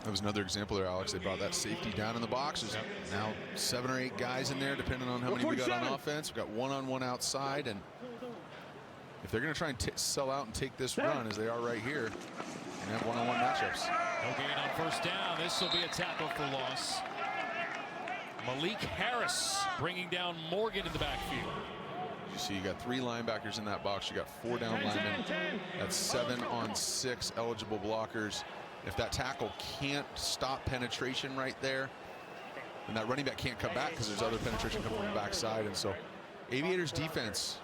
That was another example there, Alex. They brought that safety down in the box. There's now 7 or 8 guys in there, depending on how many we got on offense. We've got one-on-one outside, and if they're going to try and sell out and take this run, as they are right here, and have one-on-one matchups. No gain on first down. This will be a tackle for loss. Malik Harris bringing down Morgan in the backfield. You see, you got 3 linebackers in that box. You got 4 down linemen. That's 7 on 6 eligible blockers. If that tackle can't stop penetration right there, then that running back can't come back because there's other penetration coming from the backside. And so Aviators defense,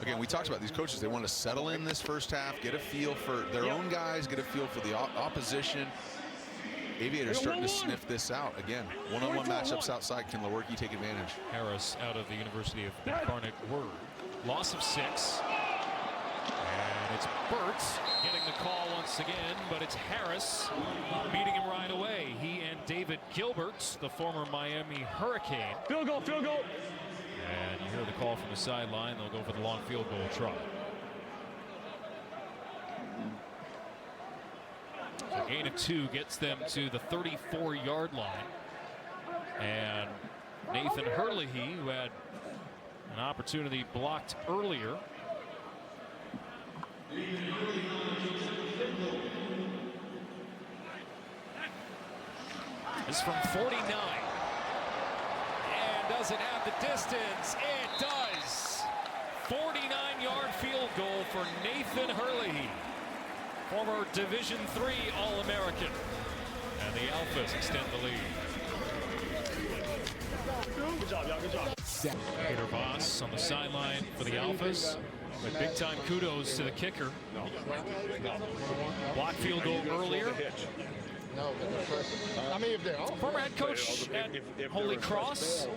again, we talked about these coaches. They want to settle in this first half, get a feel for their own guys, get a feel for the opposition. Aviators starting to sniff this out. Again, one-on-one matchups outside. Can Lewerke take advantage? Harris out of the University of Incarnate Word. Loss of 6. And it's Burt getting the call once again, but it's Harris beating him right away. He and David Gilbert, the former Miami Hurricane. Field goal, field goal. And you hear the call from the sideline. They'll go for the long field goal try. So gain of 2 gets them to the 34-yard line. And Nathan Herlihy, who had an opportunity blocked earlier, is from 49. And does it have the distance? It does. 49-yard field goal for Nathan Herlihy, former Division III All-American. And the Alphas extend the lead. Good job, y'all. Good job. Peter Voss on the sideline for the Alphas. With big-time kudos to the kicker. Block field goal earlier. Former head coach at Holy Cross.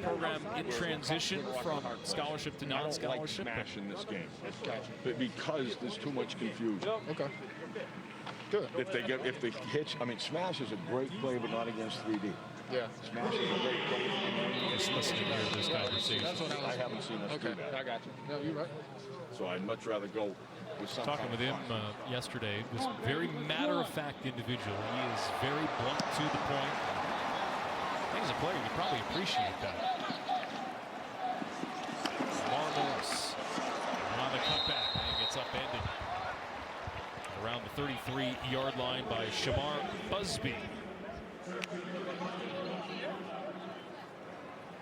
Program in transition from scholarship to non-scholarship. Like smash in this game, but because there's too much confusion. Okay. Good. If they hitch, I mean, smash is a great play, but not against 3D. Yeah. Smash is a great play. Just listening to this conversation. That's what I haven't seen us do that. I got you. No, you're right. So I'd much rather go with some Talking with him yesterday, was a very matter-of-fact individual. He is very blunt to the point. I think as a player, you probably appreciate that. Lamar Morris on the cutback, and he gets upended around the 33-yard line by Shamar Busby.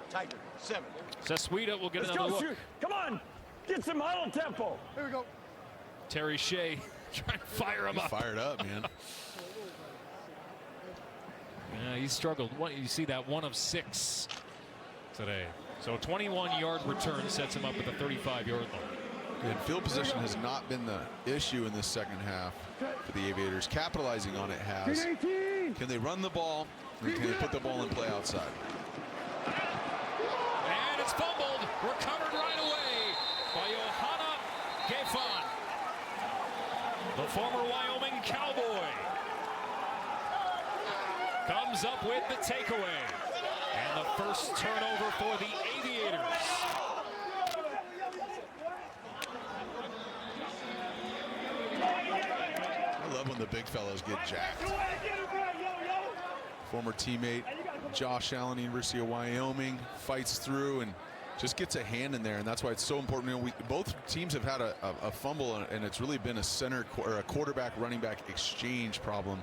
Tiger, 7. Seswita will get Let's another go, look. shoot. Come on. Get some huddle tempo. Here we go. Terry Shea trying to fire him up. Fired up, man. Yeah, he struggled. You see that 1 of 6 today. So a 21-yard return sets him up at the 35-yard line. And field position has not been the issue in this second half for the Aviators. Capitalizing on it has. Can they run the ball, and can they put the ball in play outside? And it's fumbled. Recovered right away by Johanna Gefan, the former Wyoming Cowboy. Comes up with the takeaway. And the first turnover for the Aviators. I love when the big fellows get jacked. Former teammate Josh Allen, University of Wyoming, fights through and just gets a hand in there, and that's why it's so important. You know, both teams have had a fumble, and it's really been a center or a quarterback running back exchange problem.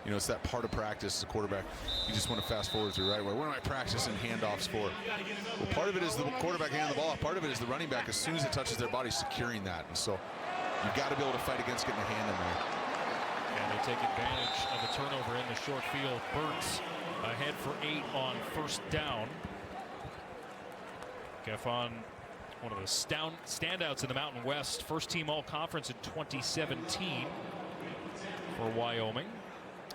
You know, it's that part of practice, the quarterback, you just want to fast forward through, right? What am I practicing handoffs for? Well, part of it is the quarterback handing the ball off. Part of it is the running back, as soon as it touches their body, securing that. And so you've got to be able to fight against getting a hand in there. And they take advantage of the turnover in the short field. Burns ahead for 8 on first down. Gefan, one of the standouts in the Mountain West. First team all-conference in 2017 for Wyoming.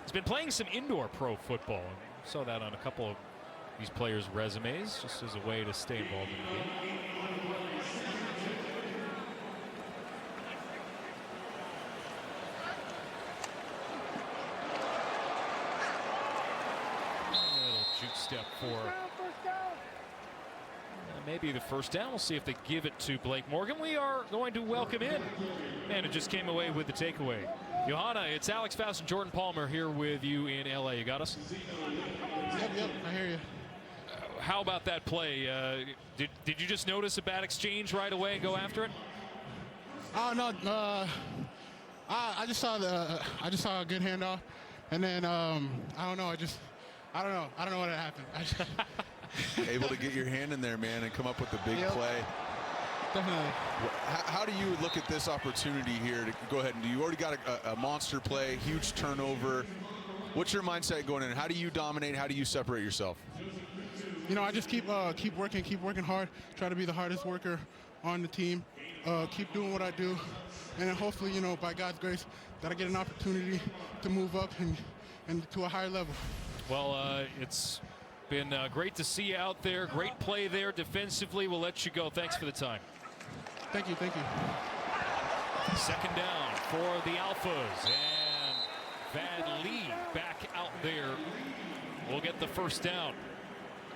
He's been playing some indoor pro football. We saw that on a couple of these players' resumes, just as a way to stay involved in the game. A little juke step for maybe the first down. We'll see if they give it to Blake Morgan. We are going to welcome in. And it just came away with the takeaway. Johanna, it's Alex Faust and Jordan Palmer here with you in LA. You got us? Yep, I hear you. How about that play? Did you just notice a bad exchange right away and go after it? Oh no, I just saw a good handoff, and then I don't know. I don't know what happened. Able to get your hand in there, man, and come up with the big play. Definitely. How do you look at this opportunity here to go ahead and do? You already got a monster play, huge turnover. What's your mindset going in? How do you dominate? How do you separate yourself? You know, I just keep working hard. Try to be the hardest worker on the team. Keep doing what I do, and then hopefully, you know, by God's grace, that I get an opportunity to move up and to a higher level. Well, it's been great to see you out there. Great play there defensively. We'll let you go. Thanks for the time. Thank you. Second down for the Alphas, and Vad Lee back out there will get the first down.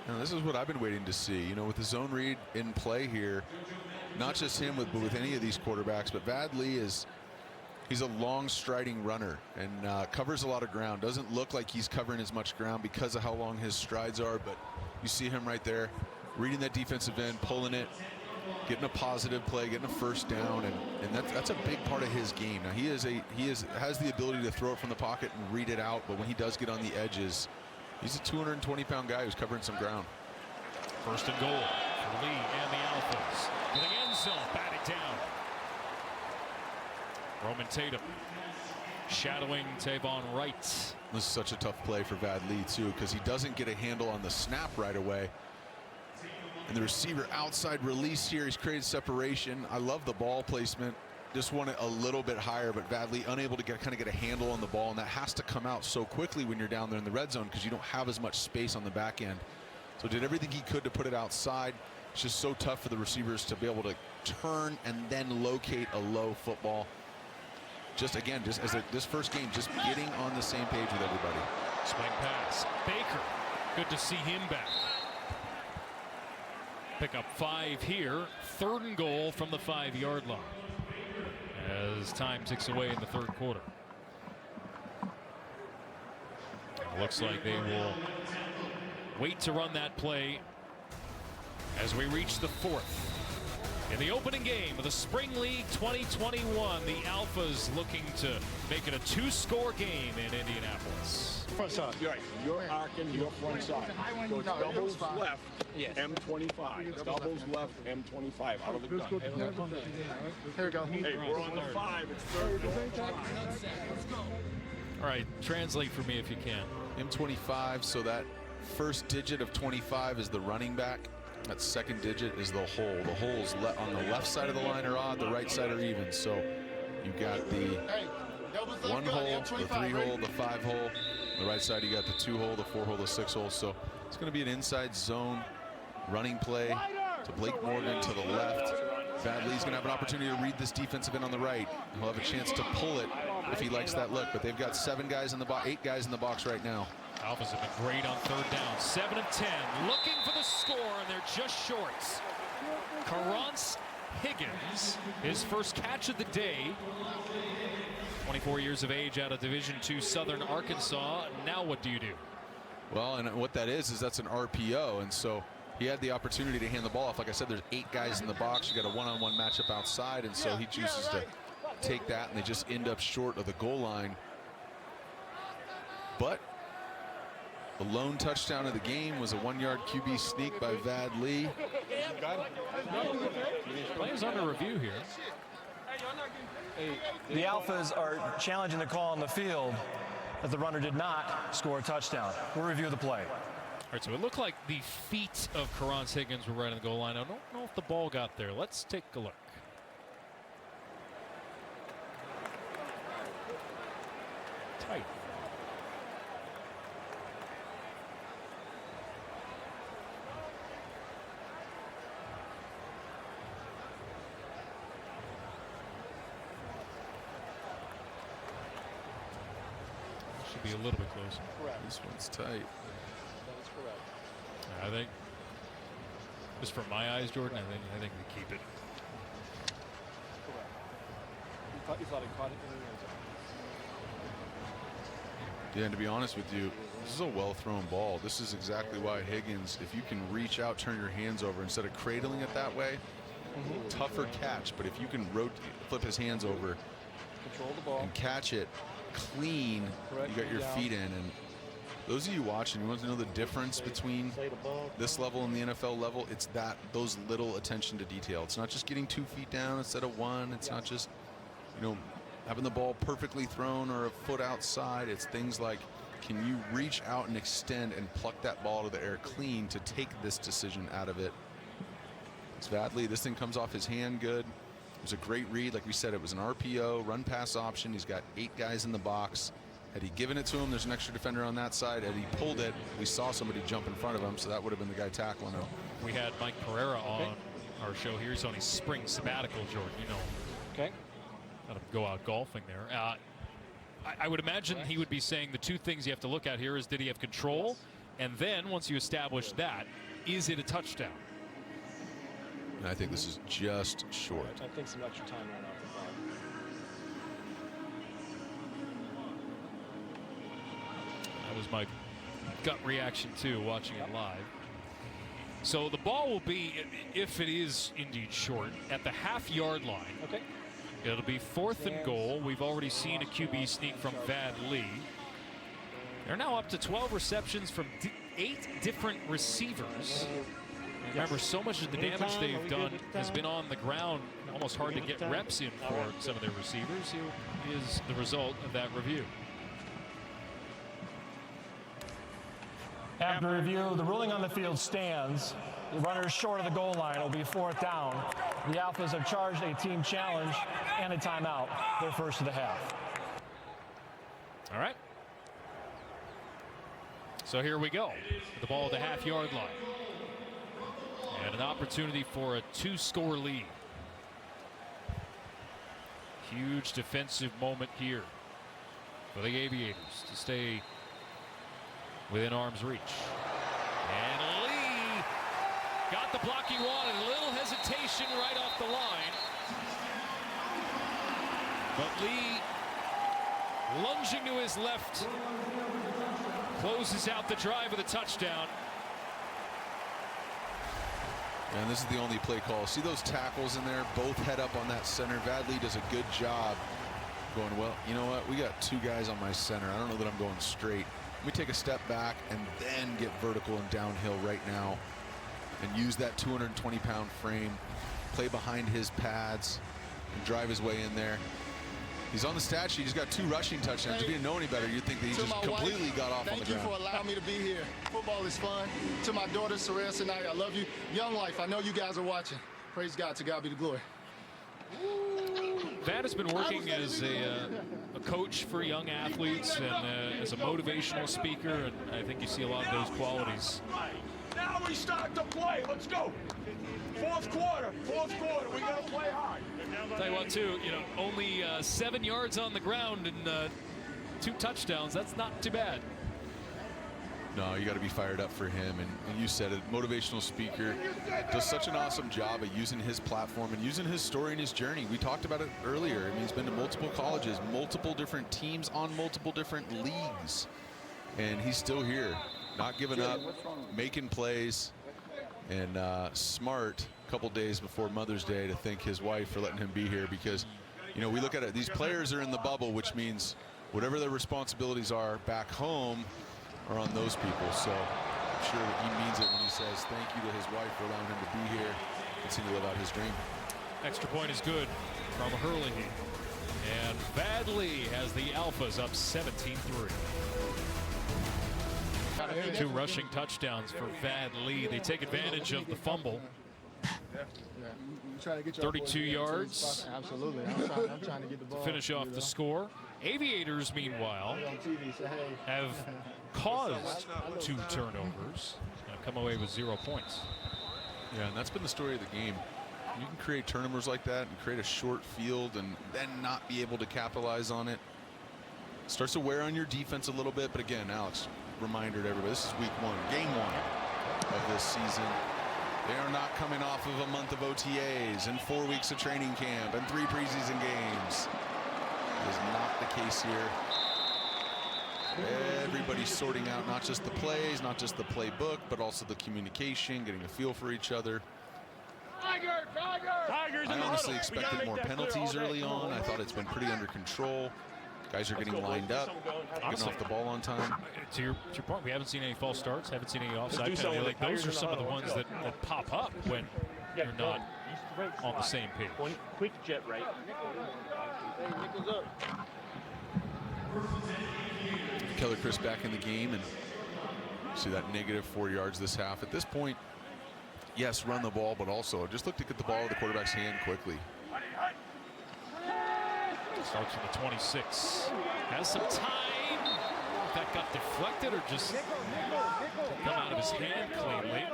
Now, this is what I've been waiting to see. You know, with the zone read in play here, not just him, but with any of these quarterbacks, but Vad Lee he's a long striding runner and covers a lot of ground. Doesn't look like he's covering as much ground because of how long his strides are, but you see him right there reading that defensive end, pulling it, getting a positive play, getting a first down, and that's a big part of his game. Now he has the ability to throw it from the pocket and read it out, but when he does get on the edges, he's a 220-pound guy who's covering some ground. First and goal for Lee and the Alphas. To the end zone, batted down. Roman Tatum shadowing Tavon Wright. This is such a tough play for Vad Lee too, because he doesn't get a handle on the snap right away. And the receiver outside release here, he's created separation. I love the ball placement. Just want it a little bit higher, but Vad Lee unable to kind of get a handle on the ball, and that has to come out so quickly when you're down there in the red zone because you don't have as much space on the back end. So did everything he could to put it outside. It's just so tough for the receivers to be able to turn and then locate a low football. Just again, this first game, just getting on the same page with everybody. Swing pass. Baker, good to see him back. Pick up 5 here. Third and goal from the 5-yard line as time ticks away in the third quarter. Looks like they will wait to run that play as we reach the 4th. In the opening game of the Spring League 2021, the Alphas looking to make it a 2-score game in Indianapolis. Front side. Right. You're arcing your front side. So it's doubles left, M25. It's doubles left, M25 out of the gun. Here we go. Hey, we're on the 5. It's third down. All right, translate for me if you can. M25, so that first digit of 25 is the running back. That second digit is the hole. The holes on the left side of the line are odd, the right side are even. So you got the 1 hole, the 3 hole, the 5 hole. On the right side, you got the 2 hole, the 4 hole, the 6 hole. So it's going to be an inside zone running play to Blake Morgan to the left. Vad Lee's going to have an opportunity to read this defensive end on the right. He'll have a chance to pull it if he likes that look. But they've got 8 guys in the box right now. Alphas have been great on third down. 7 of 10, looking for the score, and they're just shorts. Karance Higgins, his first catch of the day. 24 years of age out of Division II Southern Arkansas. Now what do you do? Well, and what that is that's an RPO, and so he had the opportunity to hand the ball off. Like I said, there's 8 guys in the box. You got a one-on-one matchup outside, and so he chooses to take that, and they just end up short of the goal line. But the lone touchdown of the game was a 1-yard QB sneak by Vad Lee. Players under review here. The Alphas are challenging the call on the field that the runner did not score a touchdown. We'll review the play. All right, so it looked like the feet of Karance Higgins were right on the goal line. I don't know if the ball got there. Let's take a look. Tight. Should be a little bit closer. This one's tight. That is correct. I think, just from my eyes, Jordan, I think we keep it. Correct. You thought he caught it in the end zone. Yeah, and to be honest with you, this is a well-thrown ball. This is exactly why Higgins, if you can reach out, turn your hands over instead of cradling it that way, tougher catch. But if you can flip his hands over, Control the ball, and catch it clean, you got your feet in. And those of you watching, you want to know the difference between this level and the NFL level? It's those little attention to detail. It's not just getting 2 feet down instead of 1. It's not just, having the ball perfectly thrown or a foot outside. It's things like, can you reach out and extend and pluck that ball to the air clean to take this decision out of it? It's Vadley. This thing comes off his hand good. It was a great read. Like we said, it was an RPO, run pass option. He's got 8 guys in the box. Had he given it to him, there's an extra defender on that side. Had he pulled it, we saw somebody jump in front of him, so that would have been the guy tackling him. We had Mike Pereira on our show here. He's on his spring sabbatical, Jordan. Okay. Let him go out golfing there. I would imagine he would be saying the 2 things you have to look at here is, did he have control? And then once you establish that, is it a touchdown? And I think this is just short. I think some extra time ran off the clock. That was my gut reaction too, watching it live. So the ball will be, if it is indeed short, at the half-yard line. Okay. It'll be 4th and goal. We've already seen a QB sneak from Vadley. They're now up to 12 receptions from 8 different receivers. Remember, so much of the damage they've done has been on the ground. Almost hard to get reps in for some of their receivers. Here is the result of that review. After review, the ruling on the field stands. The runner is short of the goal line. It'll be 4th down. The Alphas have charged a team challenge and a timeout. Their first of the half. All right. So here we go. The ball at the half-yard line. And an opportunity for a 2-score lead. Huge defensive moment here for the Aviators to stay within arm's reach. And Lee got the block he wanted. A little hesitation right off the line. But Lee, lunging to his left, closes out the drive with a touchdown. And this is the only play call. See those tackles in there? Both head up on that center. Vadley does a good job going, well, you know what? We got 2 guys on my center. I don't know that I'm going straight. Let me take a step back and then get vertical and downhill right now and use that 220-pound frame, play behind his pads, and drive his way in there. He's on the stat sheet. He's got 2 rushing touchdowns. If he didn't know any better, you'd think that he just completely got off on the ground. Thank you for allowing me to be here. Football is fun. To my daughter, Soraya Sinai, I love you. Young Life, I know you guys are watching. Praise God. To God be the glory. Vad has been working as a coach for young athletes and as a motivational speaker, and I think you see a lot of those qualities. Now we start to play. Let's go. Fourth quarter. We got to play hard. Tell you what, too, only 7 yards on the ground and 2 touchdowns. That's not too bad. No, you got to be fired up for him. And you said it, motivational speaker, does such an awesome job at using his platform and using his story and his journey. We talked about it earlier. I mean, he's been to multiple colleges, multiple different teams on multiple different leagues. And he's still here, not giving up, making plays, and smart a couple days before Mother's Day to thank his wife for letting him be here, because, we look at it, these players are in the bubble, which means whatever their responsibilities are back home are on those people. So I'm sure that he means it when he says thank you to his wife for allowing him to be here, continue to live out his dream. Extra point is good from Hurley. And Vadley has the Alphas up 17-3. 2 rushing touchdowns for Vadley. They take advantage of the fumble. 32 yards. Absolutely. I'm trying to get the ball. To finish off the score. Aviators, meanwhile, have caused 2 turnovers. Come away with 0 points. Yeah, and that's been the story of the game. You can create turnovers like that and create a short field and then not be able to capitalize on it. Starts to wear on your defense a little bit, but again, Alex, reminder to everybody, this is week 1, game 1 of this season. They are not coming off of a month of OTAs and 4 weeks of training camp and 3 preseason games. That is not the case here. Everybody's sorting out not just the plays, not just the playbook, but also the communication, getting a feel for each other. Tigers I in the honestly huddle. expected more penalties early on. I thought it's been pretty under control. Guys are getting lined up, getting off the ball on time. To your point, we haven't seen any false starts, haven't seen any offside do something penalty. with Like, the those are Tigers in the some of the huddle. ones that pop up when you're not on the same page. Quick jet right. Keller Chris back in the game, and see that -4 yards this half. At this point, yes, run the ball, but also just look to get the ball in the quarterback's hand quickly. Starts from the 26. Has some time. If that got deflected or just come out of his hand cleanly.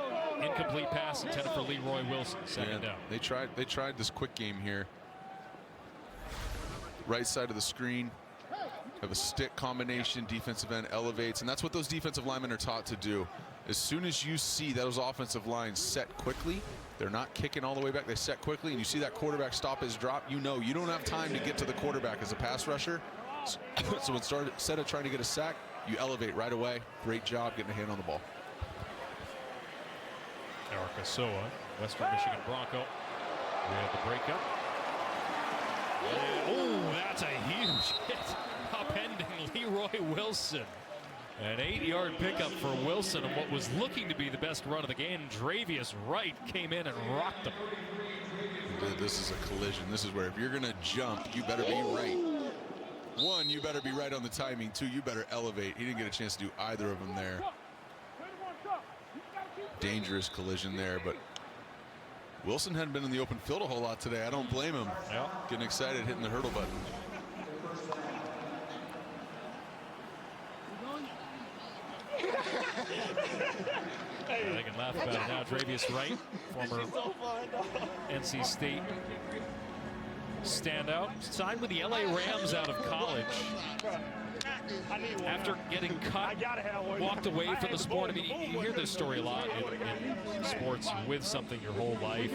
Incomplete pass intended for Leroy Wilson. Second down. They tried this quick game here. Right side of the screen. Have a stick combination, defensive end elevates, and that's what those defensive linemen are taught to do. As soon as you see those offensive lines set quickly, they're not kicking all the way back, they set quickly, and you see that quarterback stop his drop, you know you don't have time to get to the quarterback as a pass rusher. So instead of trying to get a sack, you elevate right away. Great job getting a hand on the ball. Eric Asoa, Western Michigan Bronco. We have the breakup. Oh, that's a huge hit. Upending Leroy Wilson. An 8-yard pickup for Wilson on what was looking to be the best run of the game. Dravius Wright came in and rocked him. This is a collision. This is where if you're going to jump, you better be right. One, you better be right on the timing. Two, you better elevate. He didn't get a chance to do either of them there. Dangerous collision there, but Wilson hadn't been in the open field a whole lot today. I don't blame him. Yep. Getting excited, hitting the hurdle button. They can laugh about it now. Dravius Wright, former NC State standout, signed with the LA Rams out of college. After getting cut, walked away from the sport. I mean, you hear this story a lot in sports with something your whole life.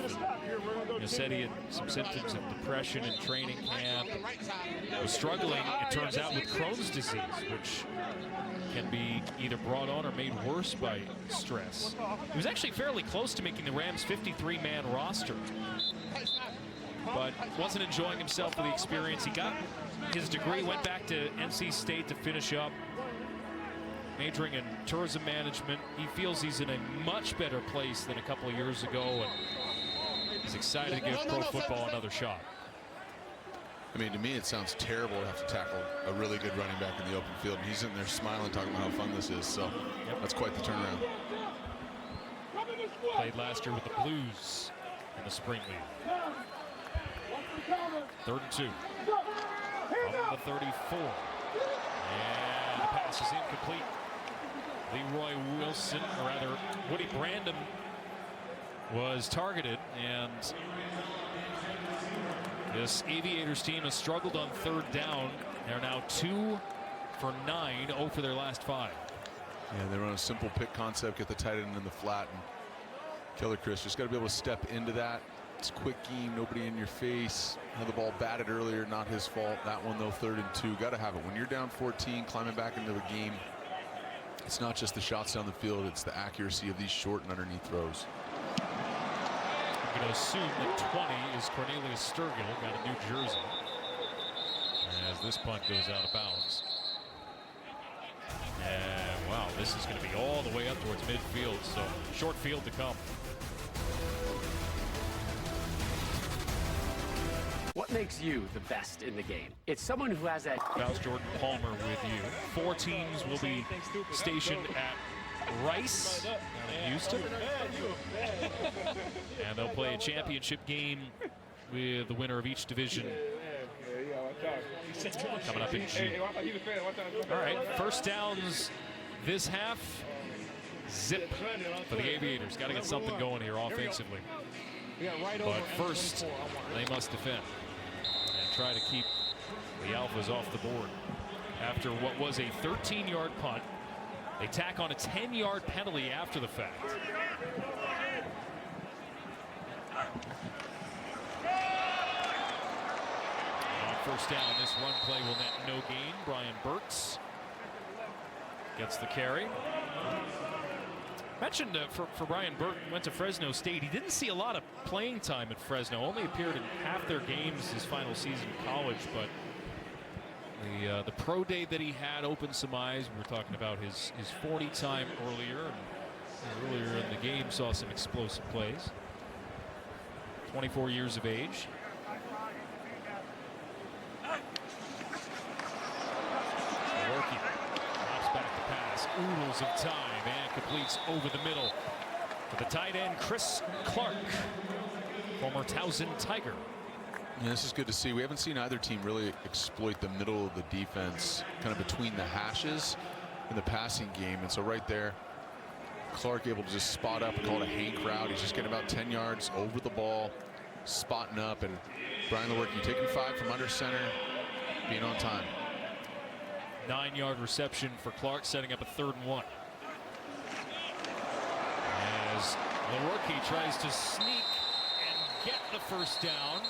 And you said he had some symptoms of depression in training camp. Was struggling, it turns out, with Crohn's disease, which can be either brought on or made worse by stress. He was actually fairly close to making the Rams' 53-man roster, but wasn't enjoying himself with the experience. He got his degree, went back to NC State to finish up, majoring in tourism management. He feels he's in a much better place than a couple of years ago, and he's excited to give pro football another shot. I mean, to me, it sounds terrible to have to tackle a really good running back in the open field, and he's in there smiling, talking about how fun this is. So that's quite the turnaround. Played last year with the Blues in the spring league. 3rd and 2. From the 34. And the pass is incomplete. Leroy Wilson, or rather Woody Brandon, was targeted, and this Aviators team has struggled on 3rd down. They're now 2 for 9, 0 for their last 5. Yeah, they run a simple pick concept, get the tight end in the flat, and Keller Chris just got to be able to step into that. It's a quick game, nobody in your face. Had the ball batted earlier, not his fault. That one, though, 3rd and 2. Got to have it. When you're down 14, climbing back into a game, it's not just the shots down the field, it's the accuracy of these short and underneath throws. I'm going to assume that 20 is Cornelius Sturgill, down in New Jersey, as this punt goes out of bounds. And wow, this is going to be all the way up towards midfield, so short field to come. What makes you the best in the game? It's someone who has that. Bounce Jordan Palmer with you. 4 teams will be stationed at Rice down in Houston. And they'll play a championship game with the winner of each division coming up in June. All right, first downs this half. Zip for the Aviators. Got to get something going here offensively. But first, they must defend and try to keep the Alphas off the board. After what was a 13-yard punt, they tack on a 10-yard penalty after the fact. On first down, this run play will net no gain. Brian Burks gets the carry. Mentioned for Brian Burton, went to Fresno State. He didn't see a lot of playing time at Fresno. Only appeared in half their games his final season in college. But the pro day that he had opened some eyes. We were talking about his 40 time earlier. And earlier in the game saw some explosive plays. 24 years of age. Lewerke drops back the pass. Oodles of time and completes over the middle for the tight end Chris Clark, former Towson Tiger. Yeah, this is good to see. We haven't seen either team really exploit the middle of the defense, kind of between the hashes in the passing game. And so right there, Clark able to just spot up and call it a Hank route. He's just getting about 10 yards over the ball, spotting up, and Brian Lewerke taking 5 from under center, being on time. 9-yard reception for Clark, setting up a 3rd and 1. As Lewerke tries to sneak and get the first down.